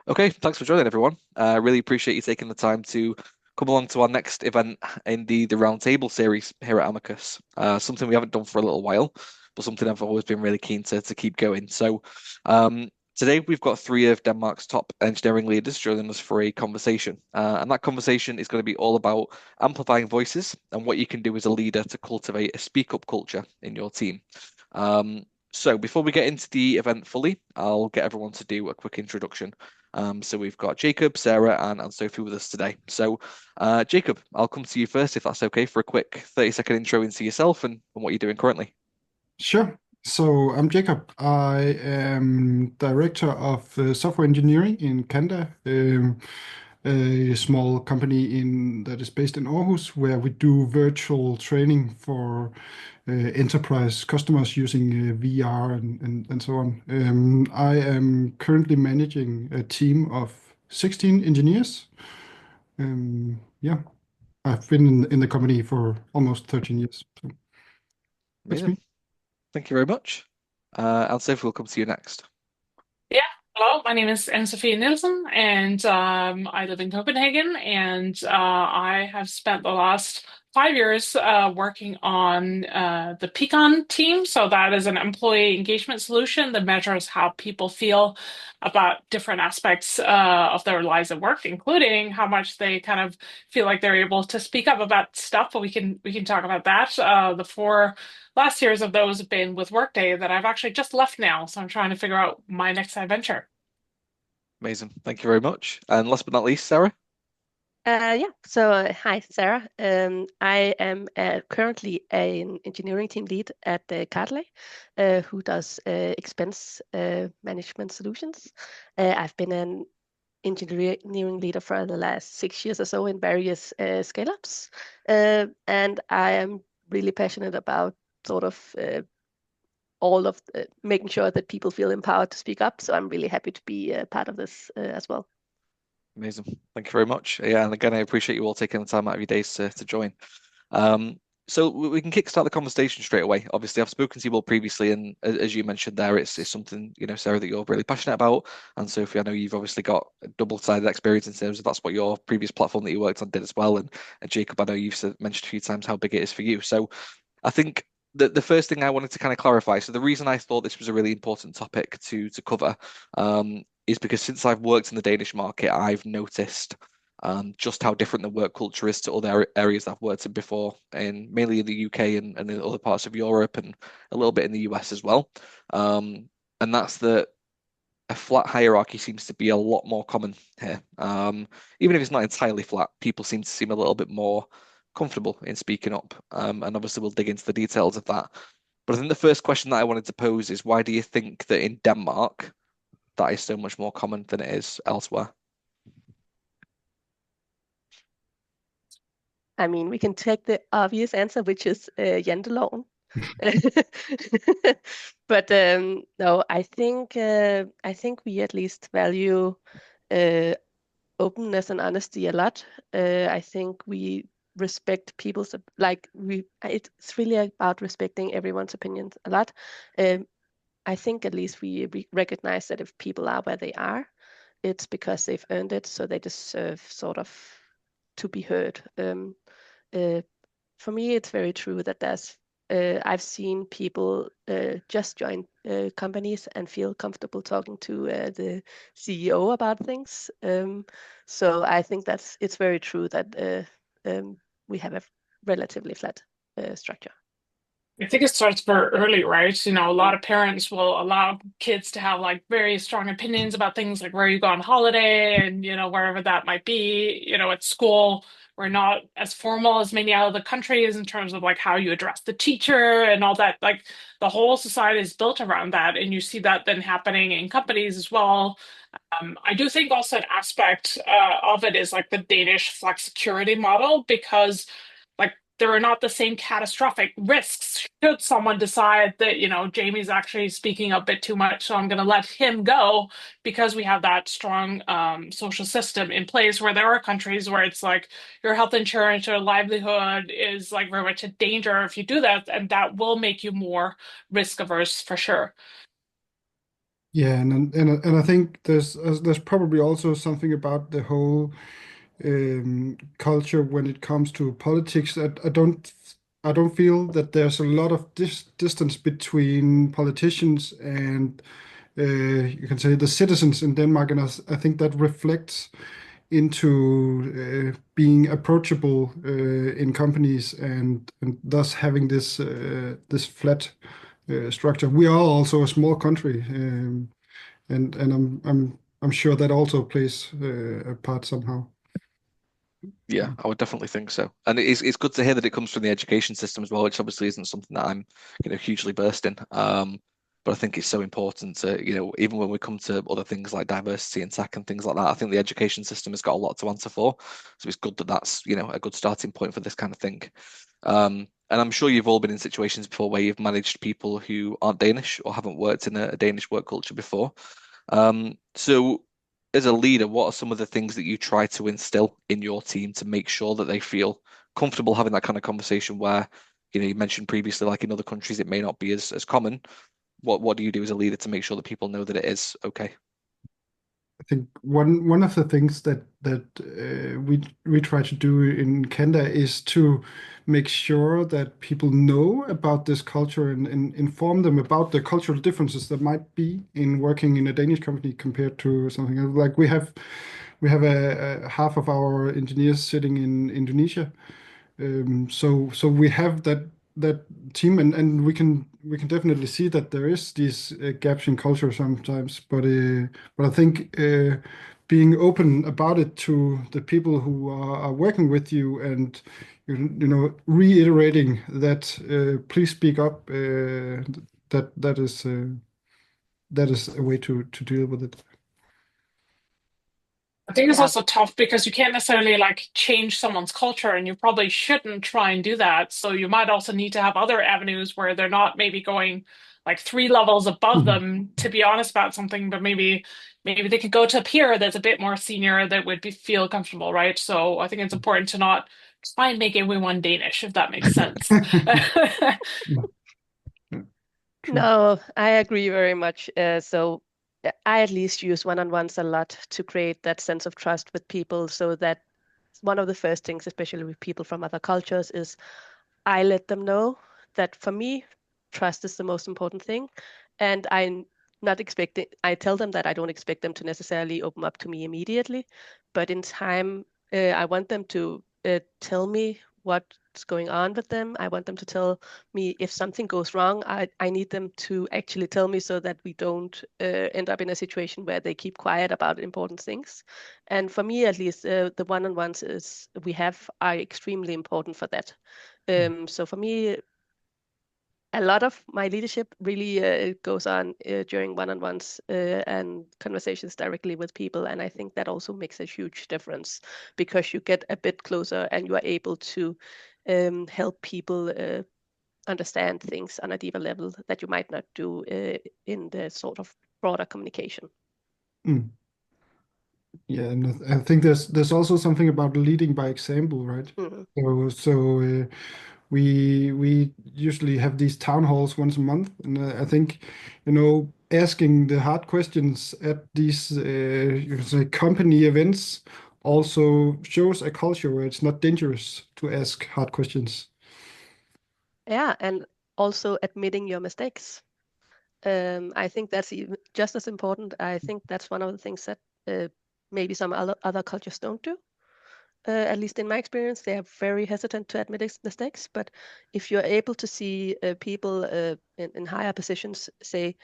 Okay, thanks for joining, everyone. I really appreciate you taking the time to come along to our next event in the Roundtable series here at Amicus. Something we haven't done for a little while, but something I've always been really keen to keep going. So today we've got three of Denmark's top engineering leaders joining us for a conversation. And that conversation is going to be all about amplifying voices and what you can do as a leader to cultivate a speak up culture in your team. Um, so before we get into the event fully, I'll get everyone to do a quick introduction. So we've got Jacob, Sarah, and Sophie with us today. So, Jacob, I'll come to you first if that's okay for a quick 30-second intro into yourself and what you're doing currently. Sure. So I'm Jacob. I am director of software engineering in Kanda, a small company that is based in Aarhus, where we do virtual training for enterprise customers using VR and so on. I am currently managing a team of 16 engineers. Yeah, I've been in the company for almost 13 years. So that's Amazing. me. Thank you very much. And Sophie will come to you next. Yeah, hello, my name is Anne-Sofie Nielsen, and I live in Copenhagen, and I have spent the last 5 years working on the Peakon team. So that is an employee engagement solution that measures how people feel about different aspects of their lives at work, including how much they kind of feel like they're able to speak up about stuff. But we can talk about that. The four last years of those have been with Workday that I've actually just left now. So I'm trying to figure out my next adventure. Amazing. Thank you very much. And last but not least, Sarah. Hi, Sarah. I am currently an engineering team lead at Cardlay, who does expense management solutions. I've been an engineering leader for the last 6 years or so in various scale-ups, and I am really passionate about sort of all of making sure that people feel empowered to speak up. So I'm really happy to be part of this as well. Amazing. Thank you very much. Yeah, and again, I appreciate you all taking the time out of your days to join. Um, so we can kickstart the conversation straight away. Obviously, I've spoken to you all previously, and as you mentioned there, it's something, Sarah, that you're really passionate about. And Sophie, I know you've obviously got a double-sided experience in terms of that's what your previous platform that you worked on did as well. And Jacob, I know you've mentioned a few times how big it is for you. So I think the first thing I wanted to kind of clarify, so the reason I thought this was a really important topic to cover is because since I've worked in the Danish market, I've noticed just how different the work culture is to other areas that I've worked in before, in mainly in the UK and in other parts of Europe and a little bit in the US as well. And that's that a flat hierarchy seems to be a lot more common here. Even if it's not entirely flat, people seem a little bit more comfortable in speaking up. And obviously, we'll dig into the details of that. But I think the first question that I wanted to pose is why do you think that in Denmark that is so much more common than it is elsewhere? I mean, we can take the obvious answer, which is janteloven. But no, I think we at least value uh, openness and honesty a lot. I think we respect people's it's really about respecting everyone's opinions a lot. I think at least we recognize that if people are where they are, it's because they've earned it, so they deserve sort of to be heard. Uh, for me, it's very true that I've seen people just join companies and feel comfortable talking to the CEO about things. So I think it's very true that we have a relatively flat structure. I think it starts very early, right? A lot of parents will allow kids to have like very strong opinions about things like where you go on holiday and, wherever that might be. At school, we're not as formal as many other countries in terms of like how you address the teacher and all that. Like the whole society is built around that. And you see that then happening in companies as well. I do think also an aspect of it is like the Danish flex security model because like there are not the same catastrophic risks should someone decide that Jamie's actually speaking a bit too much, so I'm going to let him go because we have that strong social system in place where there are countries where it's like your health insurance or livelihood is like very much a danger if you do that, and that will make you more risk averse for sure. Yeah, and I think there's probably also something about the whole culture when it comes to politics. I don't feel that there's a lot of distance between politicians and you can say the citizens in Denmark, and I think that reflects into being approachable in companies and thus having this flat structure. We are also a small country, and I'm sure that also plays a part somehow. Yeah, I would definitely think so. And it's good to hear that it comes from the education system as well, which obviously isn't something that I'm, hugely versed in. But I think it's so important to, even when we come to other things like diversity and tech and things like that, I think the education system has got a lot to answer for. So it's good that that's, a good starting point for this kind of thing. And I'm sure you've all been in situations before where you've managed people who aren't Danish or haven't worked in a Danish work culture before. So as a leader, what are some of the things that you try to instill in your team to make sure that they feel comfortable having that kind of conversation where, you mentioned previously, like in other countries, it may not be as common. What do you do as a leader to make sure that people know that it is okay? I think one of the things that we try to do in Kanda is to make sure that people know about this culture and inform them about the cultural differences that might be in working in a Danish company compared to something else. Like we have a half of our engineers sitting in Indonesia. So we have that team, and we can definitely see that there is these gaps in culture sometimes. But I think being open about it to the people who are working with you, and reiterating that please speak up. That is a way to deal with it. I think it's Yeah. also tough because you can't necessarily like change someone's culture, and you probably shouldn't try and do that. So you might also need to have other avenues where they're not maybe going like three levels above Mhm. them to be honest about something, but maybe they could go to a peer that's a bit more senior that would feel comfortable, right? So I think it's important to not try and make everyone Danish, if that makes sense. Yeah, yeah, true. No, I agree very much. So I at least use one-on-ones a lot to create that sense of trust with people, so that one of the first things, especially with people from other cultures, is I let them know that for me, trust is the most important thing. And I tell them that I don't expect them to necessarily open up to me immediately, but in time, I want them to tell me what's going on with them. I want them to tell me if something goes wrong. I need them to actually tell me, so that we don't end up in a situation where they keep quiet about important things. And for me, at least, the one-on-ones are extremely important for that. So for me, a lot of my leadership really goes on during one-on-ones and conversations directly with people, and I think that also makes a huge difference, because you get a bit closer and you are able to help people understand things on a deeper level that you might not do in the sort of broader communication. Mm. Yeah, and I think there's also something about leading by example, right? Mhm. So we usually have these town halls once a month, and I think asking the hard questions at these you can say company events also shows a culture where it's not dangerous to ask hard questions. Yeah, and also admitting your mistakes. I think that's even just as important. I think that's one of the things that maybe some other cultures don't do. At least in my experience, they are very hesitant to admit mistakes. But if you're able to see people in higher positions say,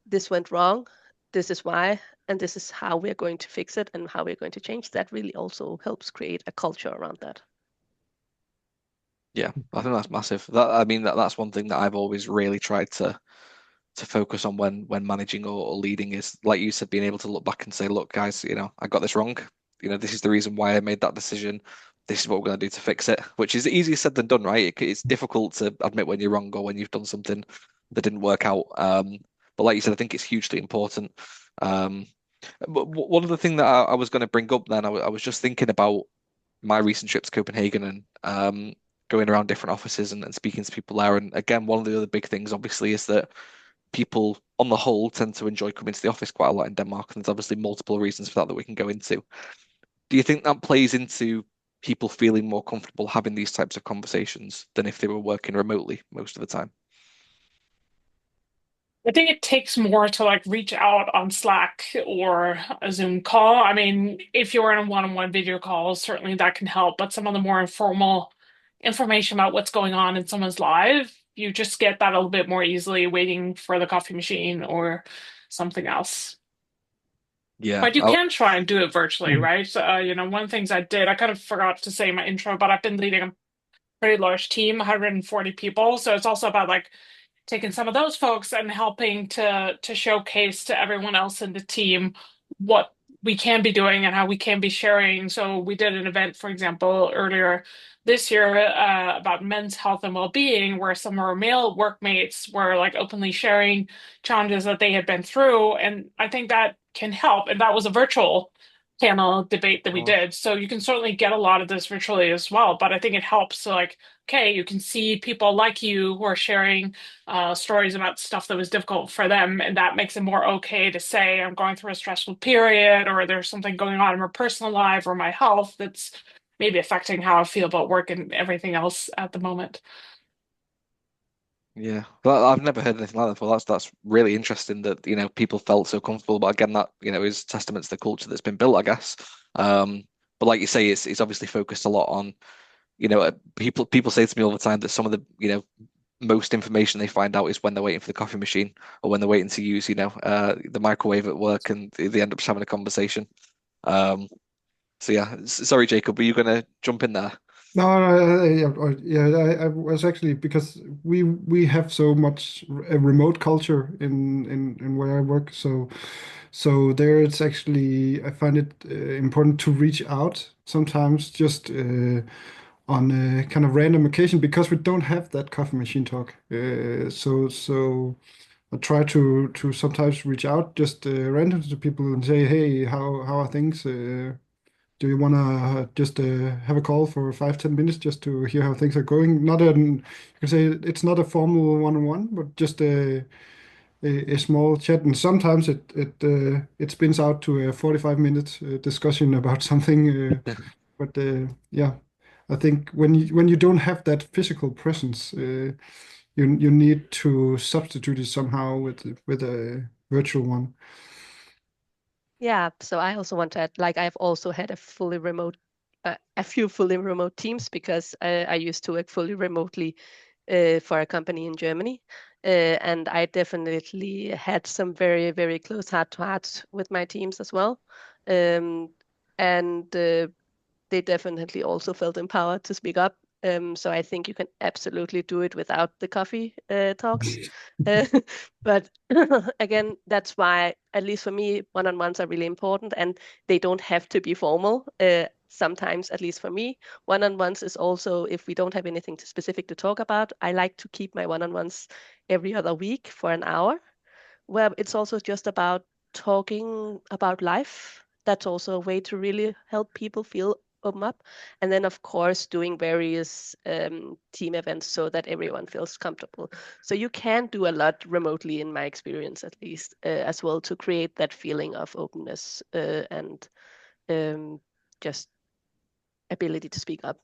this went wrong, this is why, and this is how we're going to fix it and how we're going to change, that really also helps create a culture around that. Yeah, I think that's massive. I mean, that's one thing that I've always really tried to focus on when managing or leading is, like you said, being able to look back and say, look, guys, I got this wrong. This is the reason why I made that decision. This is what we're going to do to fix it, which is easier said than done, right? It's difficult to admit when you're wrong or when you've done something that didn't work out. But like you said, I think it's hugely important. Um, but one of the things that I was going to bring up then, I was just thinking about my recent trip to Copenhagen and going around different offices and speaking to people there. And again, one of the other big things, obviously, is that people on the whole tend to enjoy coming to the office quite a lot in Denmark, and there's obviously multiple reasons for that we can go into. Do you think that plays into people feeling more comfortable having these types of conversations than if they were working remotely most of the time? I think it takes more to like reach out on Slack or a Zoom call. I mean, if you're in a one-on-one video call, certainly that can help, but some of the more informal information about what's going on in someone's life, you just get that a little bit more easily waiting for the coffee machine or something else. Yeah, But you can try and do it virtually, right? One of the things I did, I kind of forgot to say in my intro, but I've been leading a pretty large team, 140 people. So it's also about like taking some of those folks and helping to showcase to everyone else in the team what we can be doing and how we can be sharing. So we did an event, for example, earlier this year about men's health and well-being, where some of our male workmates were like openly sharing challenges that they had been through. And I think that can help. And that was a virtual panel debate that we did. So you can certainly get a lot of this virtually as well. But I think it helps to like, okay, you can see people like you who are sharing stories about stuff that was difficult for them, and that makes it more okay to say I'm going through a stressful period, or there's something going on in my personal life or my health that's maybe affecting how I feel about work and everything else at the moment. Yeah, but I've never heard anything like that before. That's really interesting that people felt so comfortable. But again, that is testament to the culture that's been built, I guess. But like you say, it's obviously focused a lot on people say to me all the time that some of the most information they find out is when they're waiting for the coffee machine or when they're waiting to use the microwave at work, and they end up just having a conversation. So yeah, sorry, Jacob, were you going to jump in there? No, I was actually, because we have so much a remote culture in where I work, so there it's actually, I find it important to reach out sometimes, just on a kind of random occasion, because we don't have that coffee machine talk. So I try to sometimes reach out just randomly to people and say, hey, how are things? Do you want to just have a call for 5-10 minutes just to hear how things are going? Not you can say it's not a formal one-on-one, but just a small chat. And sometimes it spins out to a 45-minute discussion about something. But yeah, I think when you don't have that physical presence, you need to substitute it somehow with a virtual one. Yeah, so I also want to add, like I've also had a few fully remote teams, because I used to work fully remotely for a company in Germany. And I definitely had some very, very close heart-to-heart with my teams as well. And they definitely also felt empowered to speak up. So I think you can absolutely do it without the coffee talks. But again, that's why, at least for me, one-on-ones are really important, and they don't have to be formal. Sometimes, at least for me, one-on-ones is also, if we don't have anything specific to talk about, I like to keep my one-on-ones every other week for an hour, where it's also just about talking about life. That's also a way to really help people feel open up. And then, of course, doing various team events so that everyone feels comfortable. So you can do a lot remotely, in my experience, at least, as well, to create that feeling of openness and just ability to speak up.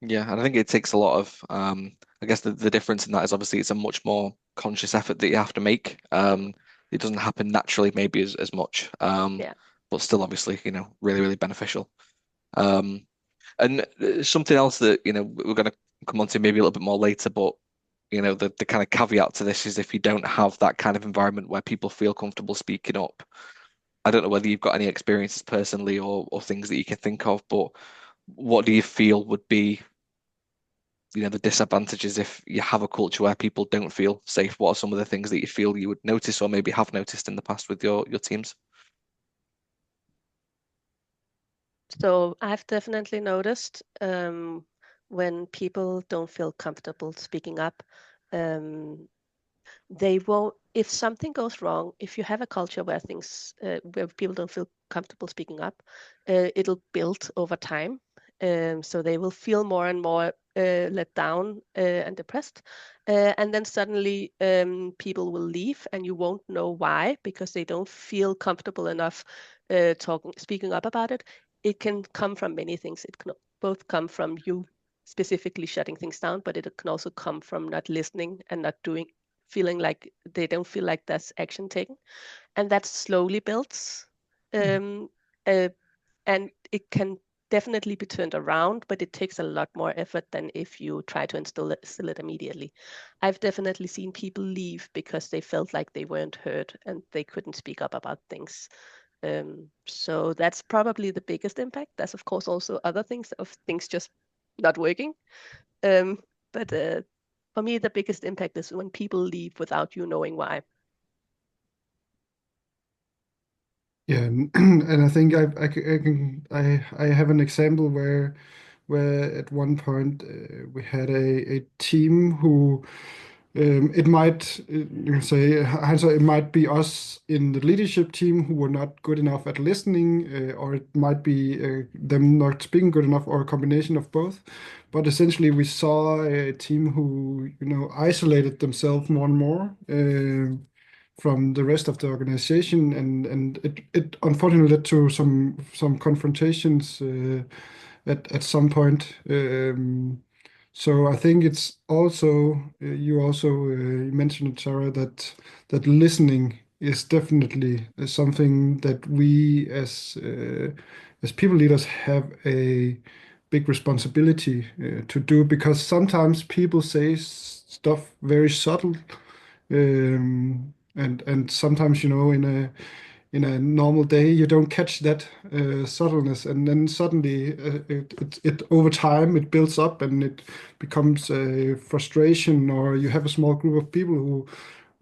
Yeah, and I think it takes a lot of I guess the difference in that is obviously it's a much more conscious effort that you have to make. It doesn't happen naturally maybe as much. Yeah. But still obviously, really, really beneficial. And something else that, we're going to come on to maybe a little bit more later, but the kind of caveat to this is if you don't have that kind of environment where people feel comfortable speaking up. I don't know whether you've got any experiences personally or things that you can think of, but what do you feel would be the disadvantages if you have a culture where people don't feel safe? What are some of the things that you feel you would notice or maybe have noticed in the past with your teams? So I've definitely noticed when people don't feel comfortable speaking up, they won't. If something goes wrong, if you have a culture where where people don't feel comfortable speaking up, it'll build over time. So they will feel more and more let down and depressed. And then suddenly people will leave and you won't know why, because they don't feel comfortable enough speaking up about it. It can come from many things. It can both come from you specifically shutting things down, but it can also come from not listening and not doing, feeling like they don't feel like that's action taken. And that slowly builds. Um, and it can definitely be turned around, but it takes a lot more effort than if you try to instill it immediately. I've definitely seen people leave because they felt like they weren't heard and they couldn't speak up about things. So that's probably the biggest impact. There's of course also other things of things just not working. But for me, the biggest impact is when people leave without you knowing why. Yeah, and I think I have an example where at one point we had a team who it might you can say Hans, it might be us in the leadership team who were not good enough at listening, or it might be them not speaking good enough, or a combination of both. But essentially, we saw a team who isolated themselves more and more. From the rest of the organization, and it unfortunately led to some confrontations at some point. So I think it's also you also mentioned, Sarah, that listening is definitely something that we as people leaders have a big responsibility to do, because sometimes people say stuff very subtle, and sometimes in a normal day you don't catch that subtleness, and then suddenly it over time it builds up and it becomes a frustration, or you have a small group of people who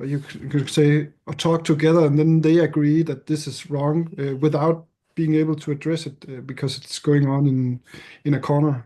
you could say or talk together, and then they agree that this is wrong without being able to address it because it's going on in a corner.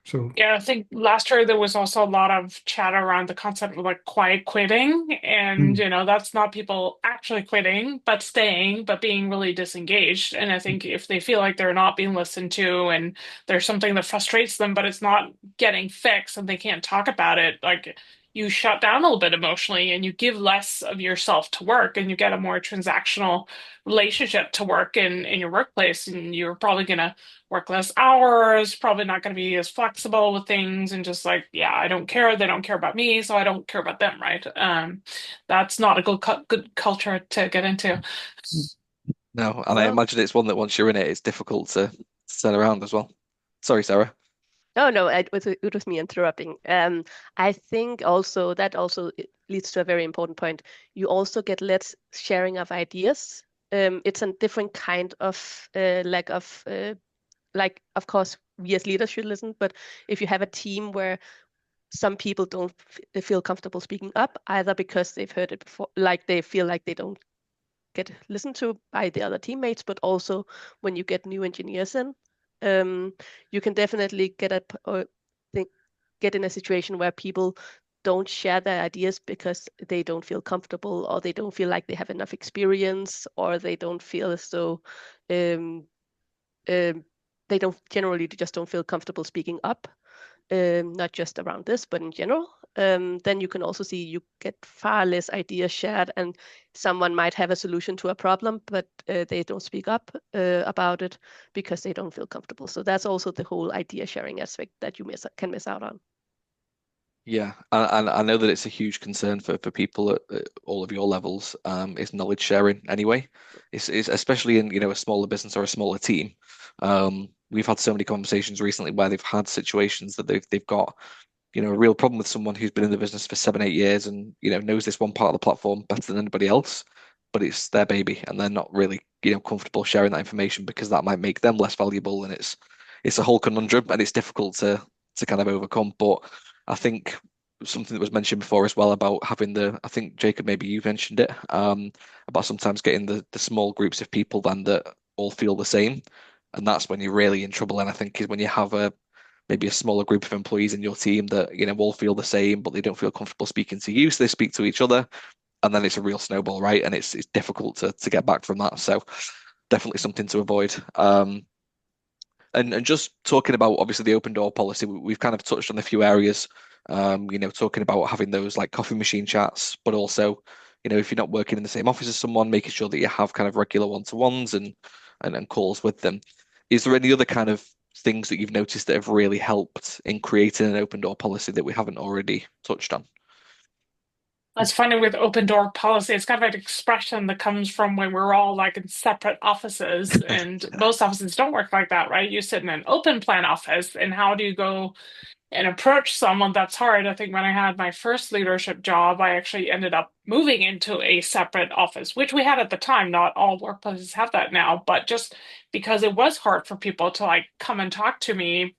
So Yeah, I think last year there was also a lot of chat around the concept of like quiet quitting. And, mm, you know, that's not people actually quitting, but staying, but being really disengaged. And I think if they feel like they're not being listened to and there's something that frustrates them, but it's not getting fixed and they can't talk about it, like you shut down a little bit emotionally and you give less of yourself to work and you get a more transactional relationship to work in your workplace. And you're probably going to work less hours, probably not going to be as flexible with things, and just like, yeah, I don't care. They don't care about me, so I don't care about them, right? That's not a good culture to get into. No, and I Well, imagine it's one that once you're in it, it's difficult to turn around as well. Sorry, Sarah. oh no, it was me interrupting. I think also that also it leads to a very important point. You also get less sharing of ideas. It's a different kind of lack of like, of course, we as leaders should listen, but if you have a team where some people don't feel comfortable speaking up, either because they've heard it before, like they feel like they don't get listened to by the other teammates, but also when you get new engineers in, um, you can definitely get in a situation where people don't share their ideas because they don't feel comfortable, or they don't feel like they have enough experience, or they don't feel as though um, um, they don't generally just don't feel comfortable speaking up, not just around this, but in general. Then you can also see you get far less ideas shared, and someone might have a solution to a problem, but they don't speak up about it because they don't feel comfortable. So that's also the whole idea sharing aspect that you can miss out on. Yeah, and I know that it's a huge concern for people at all of your levels. Is knowledge sharing anyway. It's especially in a smaller business or a smaller team. We've had so many conversations recently where they've had situations that they've got a real problem with someone who's been in the business for 7, 8 years and knows this one part of the platform better than anybody else, but it's their baby and they're not really comfortable sharing that information because that might make them less valuable, and it's a whole conundrum and it's difficult to kind of overcome. But I think something that was mentioned before as well about having I think Jacob, maybe you mentioned it, about sometimes getting the small groups of people then that all feel the same. And that's when you're really in trouble. And I think is when you have maybe a smaller group of employees in your team that all feel the same, but they don't feel comfortable speaking to you, so they speak to each other, and then it's a real snowball, right? And it's difficult to get back from that. So definitely something to avoid. And just talking about obviously the open door policy, we've kind of touched on a few areas. Talking about having those like coffee machine chats, but also, if you're not working in the same office as someone, making sure that you have kind of regular one-to-ones and calls with them. Is there any other kind of things that you've noticed that have really helped in creating an open door policy that we haven't already touched on? It's funny with open door policy, it's kind of an expression that comes from when we're all like in separate offices, and most offices don't work like that, right? You sit in an open plan office, and how do you go and approach someone? That's hard. I think when I had my first leadership job, I actually ended up moving into a separate office, which we had at the time. Not all workplaces have that now, but just because it was hard for people to like come and talk to me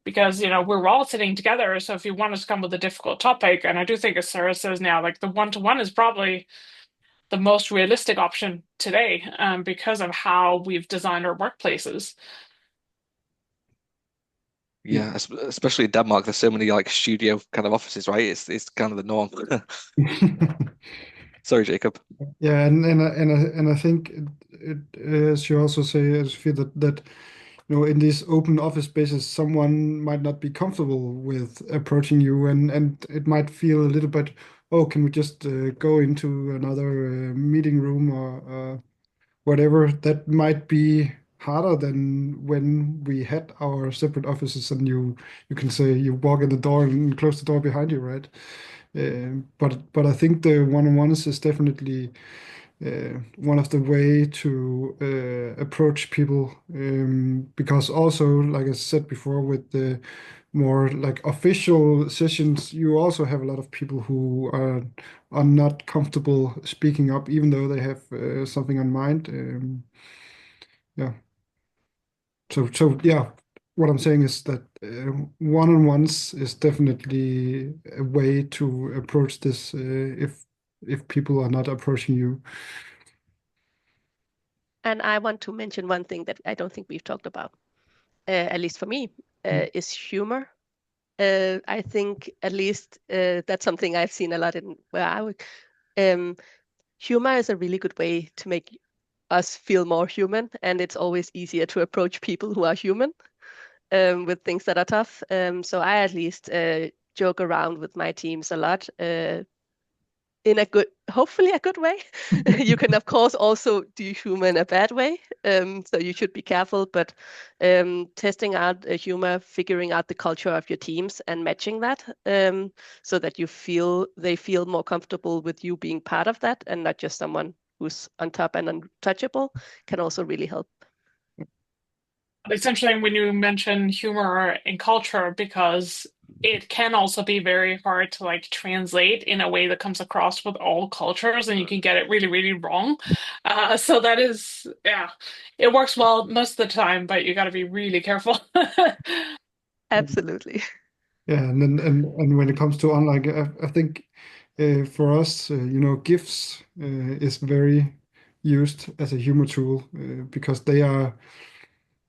because we're all sitting together. So if you want us to come with a difficult topic, and I do think, as Sarah says now, like the one-to-one is probably the most realistic option today, because of how we've designed our workplaces. Yeah, especially in Denmark, there's so many like studio kind of offices, right? It's kind of the norm. Sorry, Jacob. Yeah, and I think as you also say, I feel that in these open office spaces, someone might not be comfortable with approaching you, and it might feel a little bit, oh, can we just go into another meeting room or whatever? That might be harder than when we had our separate offices, and you can say you walk in the door and close the door behind you, right? But I think the one-on-ones is definitely one of the way to approach people, because also, like I said before, with the more like official sessions, you also have a lot of people who are not comfortable speaking up, even though they have something on mind. Yeah. So yeah, what I'm saying is that one-on-ones is definitely a way to approach this if people are not approaching you. And I want to mention one thing that I don't think we've talked about, at least for me, is humor. I think at least that's something I've seen a lot in where I work. Humor is a really good way to make us feel more human, and it's always easier to approach people who are human with things that are tough. So I at least joke around with my teams a lot. In a good, hopefully a good way. You can, of course, also do humor in a bad way. So you should be careful, but testing out humor, figuring out the culture of your teams and matching that, so that they feel more comfortable with you being part of that and not just someone who's on top and untouchable, can also really help. It's interesting when you mention humor and culture, because it can also be very hard to like translate in a way that comes across with all cultures, and you can get it really, really wrong. So that is, yeah, it works well most of the time, but you got to be really careful. Absolutely. Yeah, and when it comes to online, I think for us, GIFs is very used as a humor tool because they are.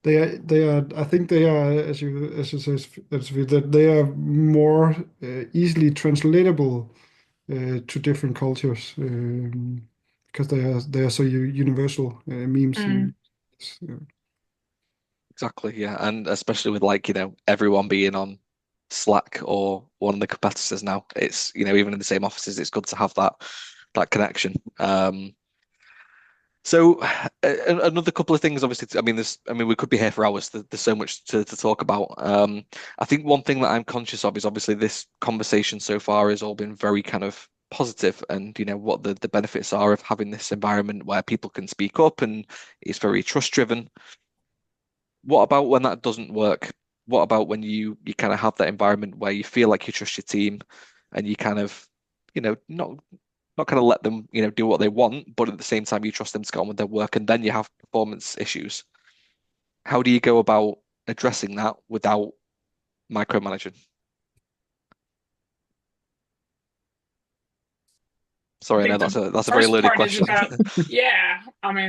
I think they are, as you say, that they are more easily translatable to different cultures because they are so universal memes. Mm. Exactly, yeah. And especially with like, everyone being on Slack or one of the competitors now, it's, even in the same offices, it's good to have that connection. So another couple of things, obviously, we could be here for hours. There's so much to talk about. I think one thing that I'm conscious of is obviously this conversation so far has all been very kind of positive, and what the benefits are of having this environment where people can speak up and it's very trust driven. What about when that doesn't work? What about when you kind of have that environment where you feel like you trust your team and you kind of, not kind of let them, do what they want, but at the same time you trust them to get on with their work, and then you have performance issues. How do you go about addressing that without micromanaging? I Sorry, I know think that's the a very first loaded part is question. about, yeah,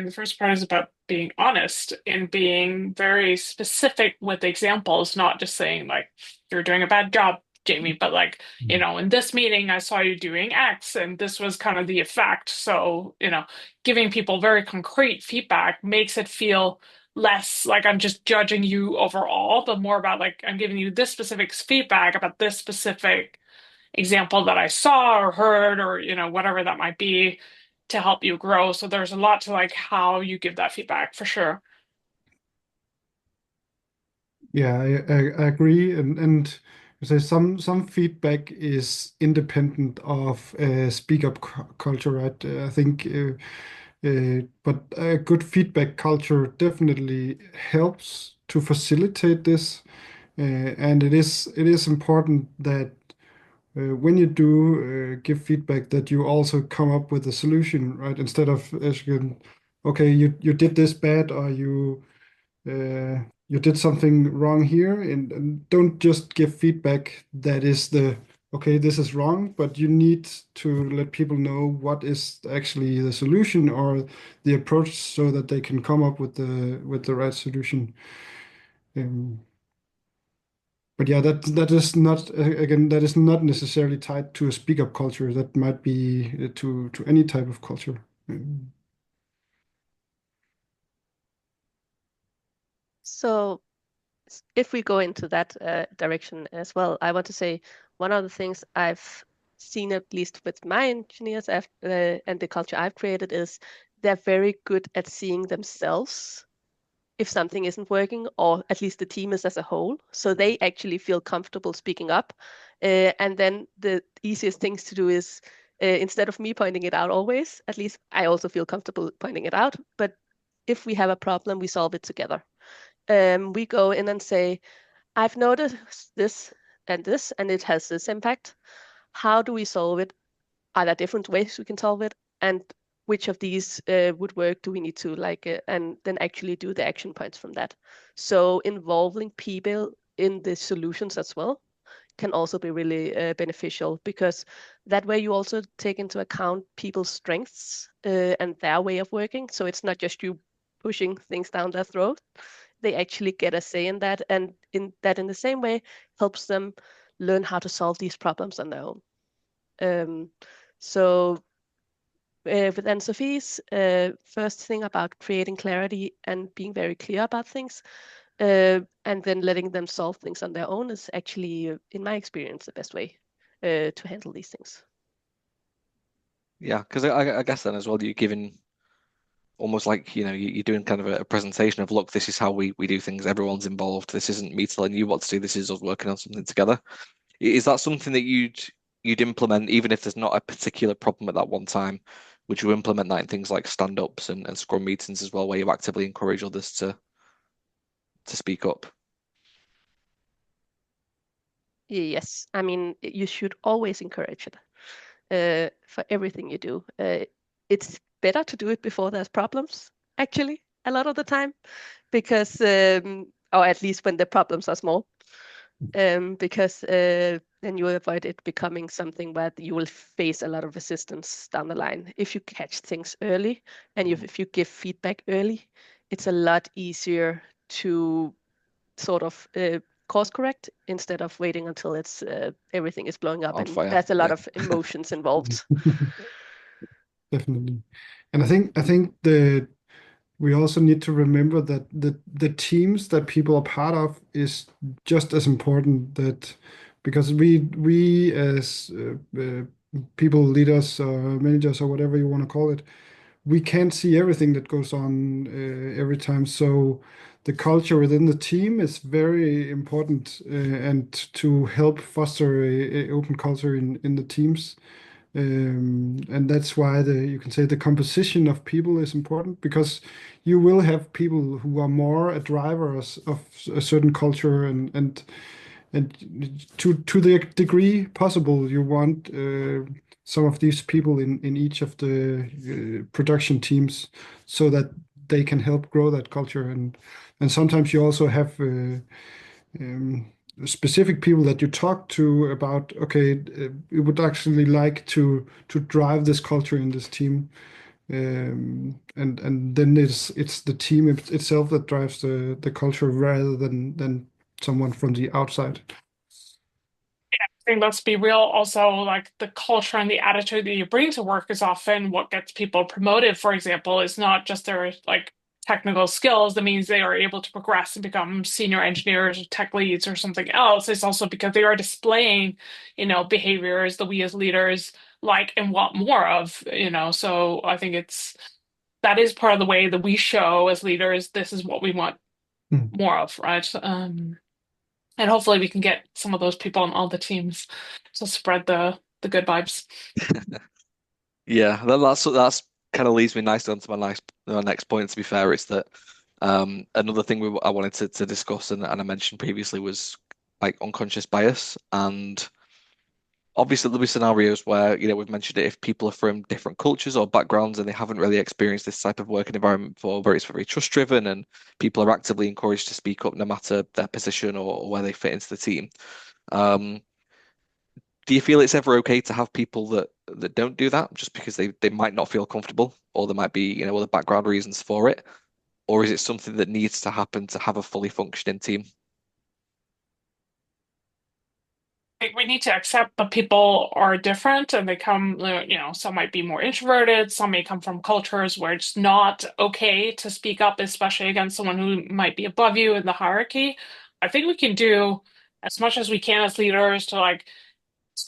the first part is about being honest and being very specific with examples, not just saying like, you're doing a bad job, Jamie, but like, in this meeting, I saw you doing X and this was kind of the effect. So, giving people very concrete feedback makes it feel less like I'm just judging you overall, but more about like I'm giving you this specific feedback about this specific example that I saw or heard or whatever that might be to help you grow. So there's a lot to like how you give that feedback for sure. Yeah, I agree, and so some feedback is independent of speak up culture, right? I think, but a good feedback culture definitely helps to facilitate this, and it is important that when you do give feedback, that you also come up with a solution, right? Instead of asking, okay, you did this bad, or you did something wrong here, and don't just give feedback that is okay, this is wrong, but you need to let people know what is actually the solution or the approach so that they can come up with the right solution. Um, but yeah, that is not, again, that is not necessarily tied to a speak up culture. That might be to any type of culture. So if we go into that direction as well, I want to say one of the things I've seen, at least with my engineers and the culture I've created, is they're very good at seeing themselves if something isn't working, or at least the team is as a whole. So they actually feel comfortable speaking up. And then the easiest things to do is, instead of me pointing it out always, at least I also feel comfortable pointing it out. But if we have a problem, we solve it together. We go in and say, I've noticed this, and it has this impact. How do we solve it? Are there different ways we can solve it? And which of these would work? Do we need to and then actually do the action points from that? So involving people in the solutions as well can also be really beneficial, because that way you also take into account people's strengths and their way of working. So it's not just you pushing things down their throat. They actually get a say in that, and in the same way helps them learn how to solve these problems on their own. Um, so with Anne-Sophie's first thing about creating clarity and being very clear about things, and then letting them solve things on their own is actually, in my experience, the best way to handle these things. Yeah, because I guess then as well, you're giving almost like, you're doing kind of a presentation of, look, this is how we do things. Everyone's involved. This isn't me telling you what to do. This is us working on something together. Is that something that you'd implement even if there's not a particular problem at that one time? Would you implement that in things like stand-ups and scrum meetings as well, where you actively encourage others to speak up? Yes, I mean, you should always encourage it for everything you do. It's better to do it before there's problems, actually, a lot of the time, because, or at least when the problems are small, because then you avoid it becoming something where you will face a lot of resistance down the line. If you catch things early and if you give feedback early, it's a lot easier to sort of course correct instead of waiting until it's everything is blowing up On and fire. there's a lot Yeah. of emotions involved. Definitely. And I think we also need to remember that the teams that people are part of is just as important, that because we as people, leaders or managers or whatever you want to call it, we can't see everything that goes on every time. So the culture within the team is very important, and to help foster a open culture in the teams. And that's why you can say the composition of people is important, because you will have people who are more a drivers of a certain culture, and to the degree possible, you want some of these people in each of the production teams, so that they can help grow that culture. And sometimes you also have um, specific people that you talk to about, okay, we would actually like to drive this culture in this team. And then it's the team itself that drives the culture, rather than someone from the outside. I think let's be real, also like the culture and the attitude that you bring to work is often what gets people promoted, for example, is not just their like technical skills, that means they are able to progress and become senior engineers or tech leads or something else. It's also because they are displaying, behaviors that we as leaders like and want more of, So I think that is part of the way that we show as leaders, this is what we want more of, right? And hopefully we can get some of those people on all the teams to spread the good vibes. Yeah, that's kind of leads me nicely onto my next point. To be fair, it's that another thing I wanted to discuss and I mentioned previously was like unconscious bias, and obviously there'll be scenarios where we've mentioned it, if people are from different cultures or backgrounds and they haven't really experienced this type of working environment before, where it's very trust driven and people are actively encouraged to speak up no matter their position or where they fit into the team. Um, do you feel it's ever okay to have people that don't do that just because they might not feel comfortable, or there might be, other background reasons for it? Or is it something that needs to happen to have a fully functioning team? We need to accept that people are different and they come, some might be more introverted, some may come from cultures where it's not okay to speak up, especially against someone who might be above you in the hierarchy. I think we can do as much as we can as leaders to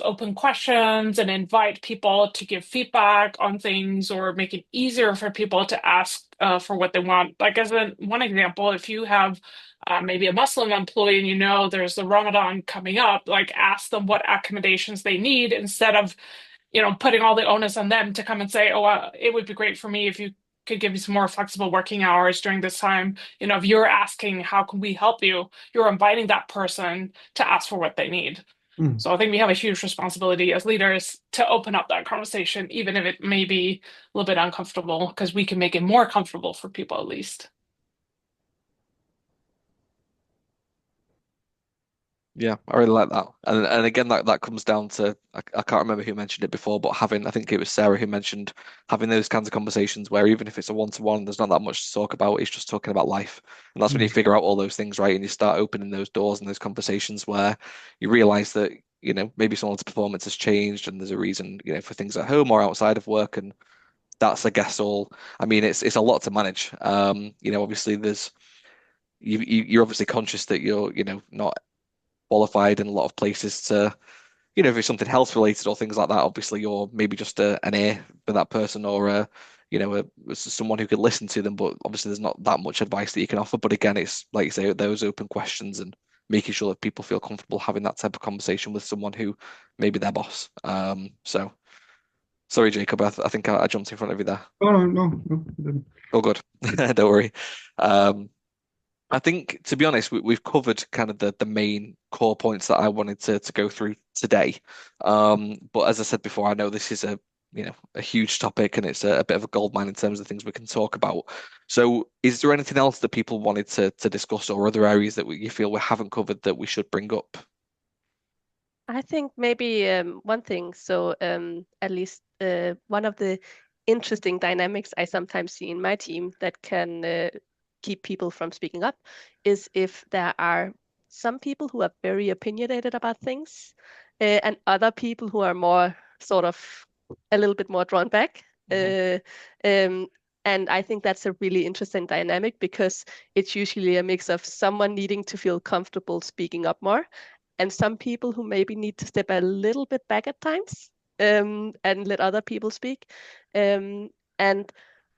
open questions and invite people to give feedback on things, or make it easier for people to ask for what they want. Like, as one example, if you have maybe a Muslim employee and there's the Ramadan coming up, ask them what accommodations they need, instead of putting all the onus on them to come and say, oh, it would be great for me if you could give me some more flexible working hours during this time. If you're asking, how can we help you? You're inviting that person to ask for what they need. So I think we have a huge responsibility as leaders to open up that conversation, even if it may be a little bit uncomfortable, because we can make it more comfortable for people at least. Yeah, I really like that. And again, that comes down to, I can't remember who mentioned it before, but I think it was Sarah who mentioned having those kinds of conversations where even if it's a one-to-one, there's not that much to talk about. It's just talking about life. And that's when you figure out all those things, right? And you start opening those doors and those conversations where you realize that, maybe someone's performance has changed and there's a reason, for things at home or outside of work. And that's, I guess, I mean, it's a lot to manage. Obviously you're obviously conscious that you're, not qualified in a lot of places to, if it's something health related or things like that, obviously you're maybe just an ear for that person, or someone who could listen to them. But obviously there's not that much advice that you can offer. But again, it's like you say, those open questions and making sure that people feel comfortable having that type of conversation with someone who may be their boss. So sorry, Jacob, I think I jumped in front of you there. Oh, no. Oh, good. Don't worry. I think, to be honest, we've covered kind of the main core points that I wanted to go through today. But as I said before, I know this is a huge topic, and it's a bit of a goldmine in terms of things we can talk about. So is there anything else that people wanted to discuss, or other areas that you feel we haven't covered that we should bring up? I think maybe one thing, so at least one of the interesting dynamics I sometimes see in my team that can keep people from speaking up is if there are some people who are very opinionated about things and other people who are more sort of a little bit more drawn back. And I think that's a really interesting dynamic, because it's usually a mix of someone needing to feel comfortable speaking up more, and some people who maybe need to step a little bit back at times and let other people speak. And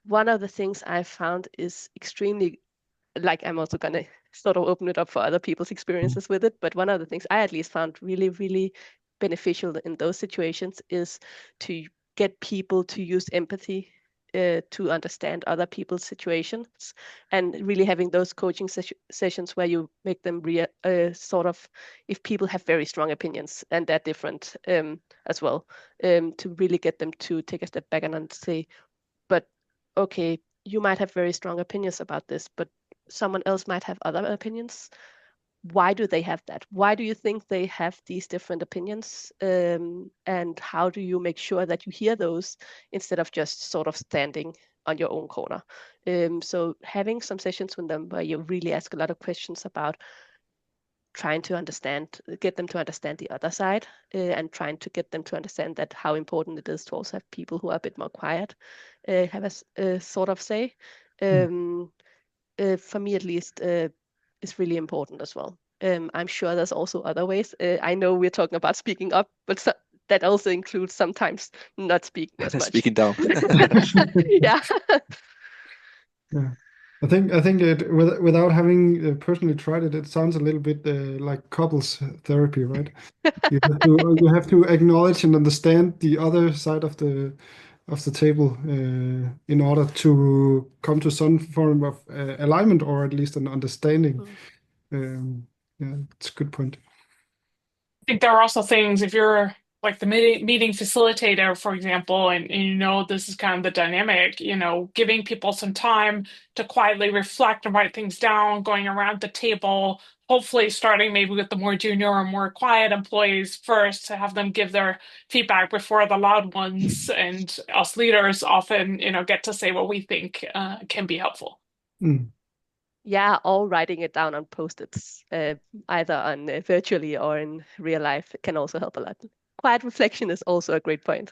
one of the things I found is extremely, I'm also going to sort of open it up for other people's experiences with it, but one of the things I at least found really, really beneficial in those situations is to get people to use empathy to understand other people's situations, and really having those coaching sessions where you make them sort of, if people have very strong opinions and they're different as well, to really get them to take a step back and say, but okay, you might have very strong opinions about this, but someone else might have other opinions. Why do they have that? Why do you think they have these different opinions? And how do you make sure that you hear those instead of just sort of standing on your own corner? So having some sessions with them where you really ask a lot of questions about trying to get them to understand the other side, and trying to get them to understand that how important it is to also have people who are a bit more quiet, have a sort of say. for me at least, is really important as well. I'm sure there's also other ways. I know we're talking about speaking up, but that also includes sometimes not speaking as much. Speaking down. Yeah. Yeah. I think it without having personally tried it, it sounds a little bit like couples therapy, right? You have to acknowledge and understand the other side of the table in order to come to some form of alignment or at least an understanding. Yeah, it's a good point. I think there are also things if you're like the meeting facilitator, for example, and you know this is kind of the dynamic, giving people some time to quietly reflect and write things down, going around the table, hopefully starting maybe with the more junior or more quiet employees first to have them give their feedback before the loud ones, and us leaders often, get to say what we think can be helpful. Mm. Yeah, or writing it down on post-its, either on virtually or in real life, can also help a lot. Quiet reflection is also a great point.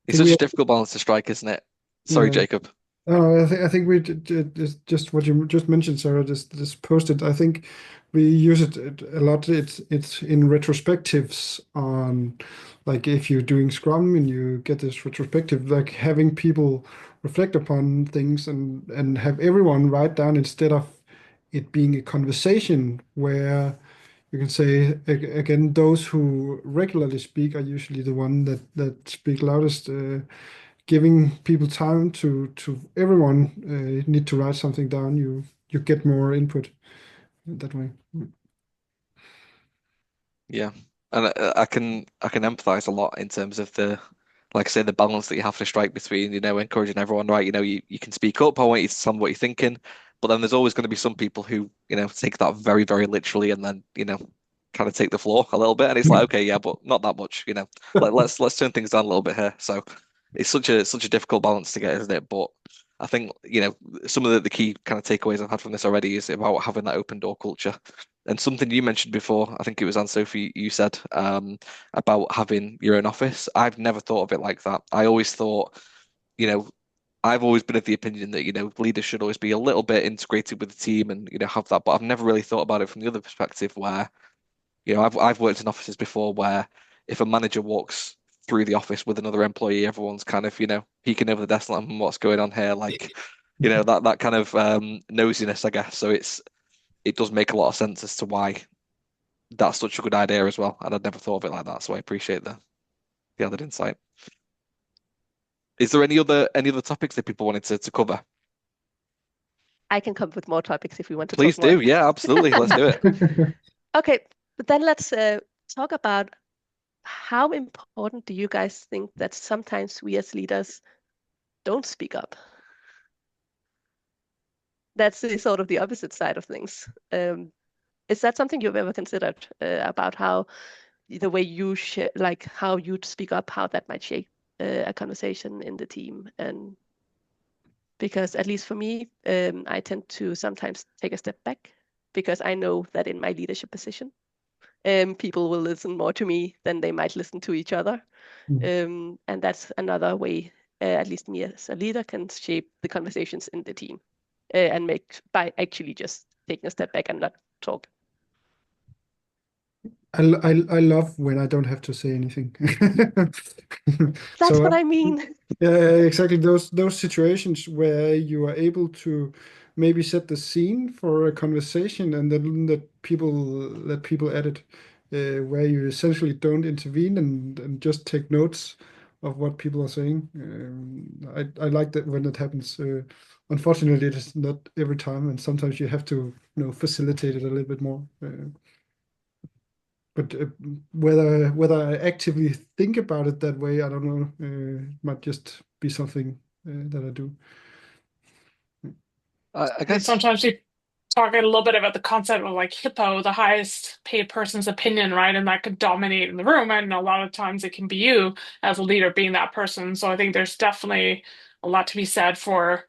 It's such a difficult balance to strike, isn't it? Sorry, Yeah. Jacob. I think we just what you just mentioned, Sarah. Just posted. I think we use it a lot. It's in retrospectives on, like if you're doing Scrum and you get this retrospective, like having people reflect upon things and have everyone write down instead of it being a conversation where you can say again those who regularly speak are usually the one that speak loudest. Giving people time to everyone need to write something down, you get more input that way. Yeah, and I can empathize a lot in terms of like I say, the balance that you have to strike between, encouraging everyone, right? You can speak up. I want you to tell me what you're thinking, but then there's always going to be some people who, take that very, very literally and then, kind of take the floor a little bit. And it's like, okay, yeah, but not that much, let's turn things down a little bit here. So it's such a difficult balance to get, isn't it? But I think, some of the key kind of takeaways I've had from this already is about having that open door culture. And something you mentioned before, I think it was Anne-Sophie, you said about having your own office. I've never thought of it like that. I always thought, you know, I've always been of the opinion that, leaders should always be a little bit integrated with the team and, have that. But I've never really thought about it from the other perspective where, I've worked in offices before where if a manager walks through the office with another employee, everyone's kind of, peeking over the desk like, what's going on here? Like, that kind of nosiness, I guess. So it does make a lot of sense as to why that's such a good idea as well. And I'd never thought of it like that. So I appreciate the added insight. Is there any other topics that people wanted to cover? I can come up with more topics if we want to Please talk more. do. Yeah, absolutely. Let's do it. Okay, but then let's talk about how important do you guys think that sometimes we as leaders don't speak up? That's sort of the opposite side of things. Is that something you've ever considered about how the way you like how you'd speak up, how that might shape a conversation in the team? And because at least for me, I tend to sometimes take a step back because I know that in my leadership position, people will listen more to me than they might listen to each other. And that's another way, at least me as a leader, can shape the conversations in the team and make by actually just taking a step back and not talk. I love when I don't have to say anything. That's So what I mean. yeah, exactly those situations where you are able to maybe set the scene for a conversation and then let people edit, where you essentially don't intervene and just take notes of what people are saying. I like that when it happens. Unfortunately, it is not every time, and sometimes you have to facilitate it a little bit more. But whether I actively think about it that way, I don't know. It might just be something that I do. I And guess. sometimes we talk a little bit about the concept of like hippo, the highest paid person's opinion, right? And that could dominate in the room. And a lot of times it can be you as a leader being that person. So I think there's definitely a lot to be said for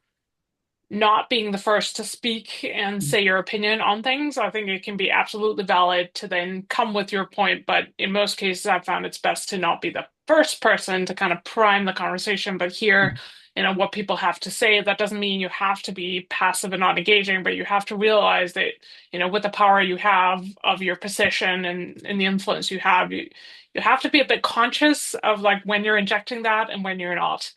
not being the first to speak and say your opinion on things. I think it can be absolutely valid to then come with your point, but in most cases, I've found it's best to not be the first person to kind of prime the conversation, but hear what people have to say. That doesn't mean you have to be passive and not engaging, but you have to realize that, with the power you have of your position and the influence you have to be a bit conscious of like when you're injecting that and when you're not.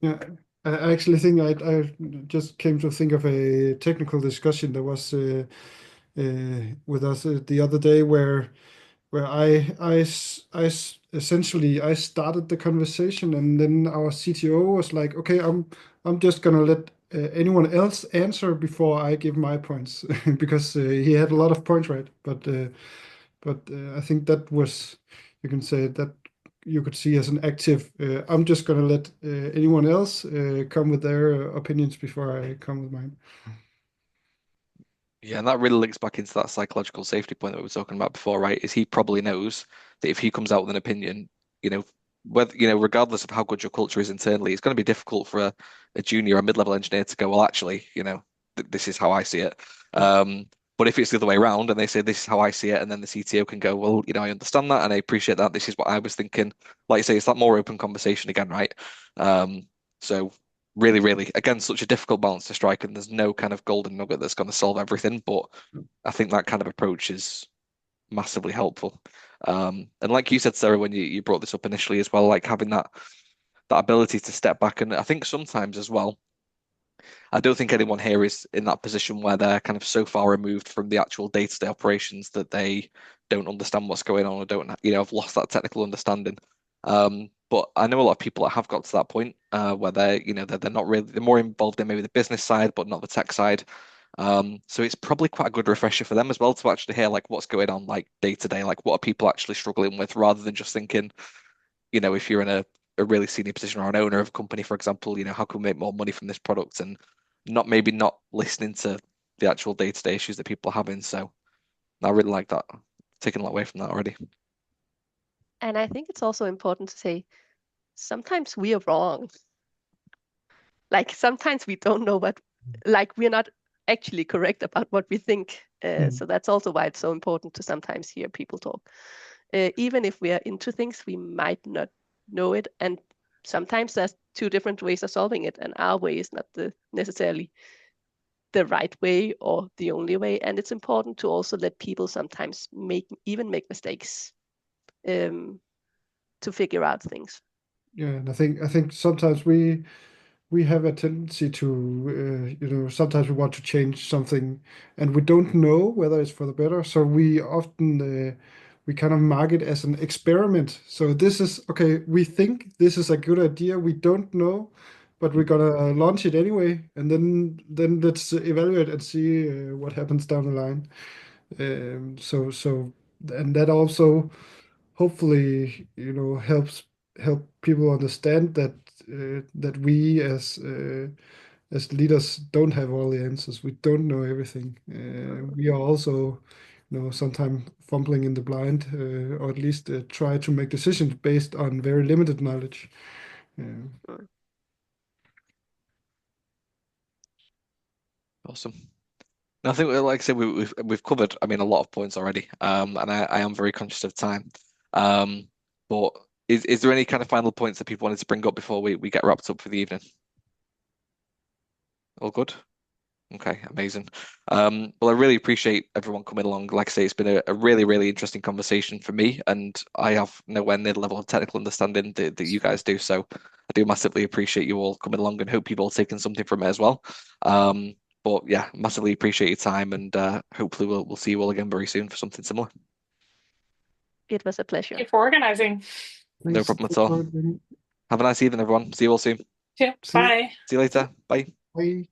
Yeah, I actually think I just came to think of a technical discussion that was with us the other day where essentially I started the conversation, and then our CTO was like, "Okay, I'm just gonna let anyone else answer before I give my points," because he had a lot of points, right? But I think that was, you can say that you could see as an active. I'm just gonna let anyone else come with their opinions before I come with mine. Yeah, and that really links back into that psychological safety point that we were talking about before, right? Is he probably knows that if he comes out with an opinion, whether, regardless of how good your culture is internally, it's going to be difficult for a junior or mid-level engineer to go, well, actually, this is how I see it. But if it's the other way around and they say, this is how I see it, and then the CTO can go, well, I understand that and I appreciate that. This is what I was thinking. Like you say, it's that more open conversation again, right? So really, really, again, such a difficult balance to strike, and there's no kind of golden nugget that's going to solve everything. But I think that kind of approach is massively helpful. And like you said, Sarah, when you brought this up initially as well, like having that ability to step back, and I think sometimes as well, I don't think anyone here is in that position where they're kind of so far removed from the actual day-to-day operations that they don't understand what's going on or don't, have lost that technical understanding. But I know a lot of people that have got to that point where they're not really, they're more involved in maybe the business side, but not the tech side. So it's probably quite a good refresher for them as well to actually hear like what's going on like day to day, like what are people actually struggling with, rather than just thinking, if you're in a really senior position or an owner of a company, for example, how can we make more money from this product, and not listening to the actual day-to-day issues that people are having. So I really like that. Taking a lot away from that already. And I think it's also important to say sometimes we are wrong. Like sometimes we don't know like we're not actually correct about what we think. So that's also why it's so important to sometimes hear people talk. Even if we are into things, we might not know it. And sometimes there's two different ways of solving it, and our way is not necessarily the right way or the only way. And it's important to also let people sometimes make mistakes to figure out things. Yeah, and I think sometimes we have a tendency to, sometimes we want to change something and we don't know whether it's for the better. So we often, we kind of mark it as an experiment. So this is, okay, we think this is a good idea. We don't know, but we're gonna launch it anyway. And then let's evaluate and see what happens down the line. And that also hopefully, help people understand that we as leaders don't have all the answers. We don't know everything. We are also, sometimes fumbling in the blind, or at least try to make decisions based on very limited knowledge. Awesome. I think, like I said, we've covered, I mean, a lot of points already, and I am very conscious of time. But is there any kind of final points that people wanted to bring up before we get wrapped up for the evening? All good? Okay, amazing. Well, I really appreciate everyone coming along. Like I say, it's been a really, really interesting conversation for me, and I have nowhere near the level of technical understanding that you guys do. So I do massively appreciate you all coming along, and hope you've all taken something from it as well. But yeah, massively appreciate your time, and hopefully we'll see you all again very soon for something similar. It was a pleasure. Thank you for organizing. No problem at all. Have a nice evening, everyone. See you all soon. Yeah, bye. See you later. Bye. Bye.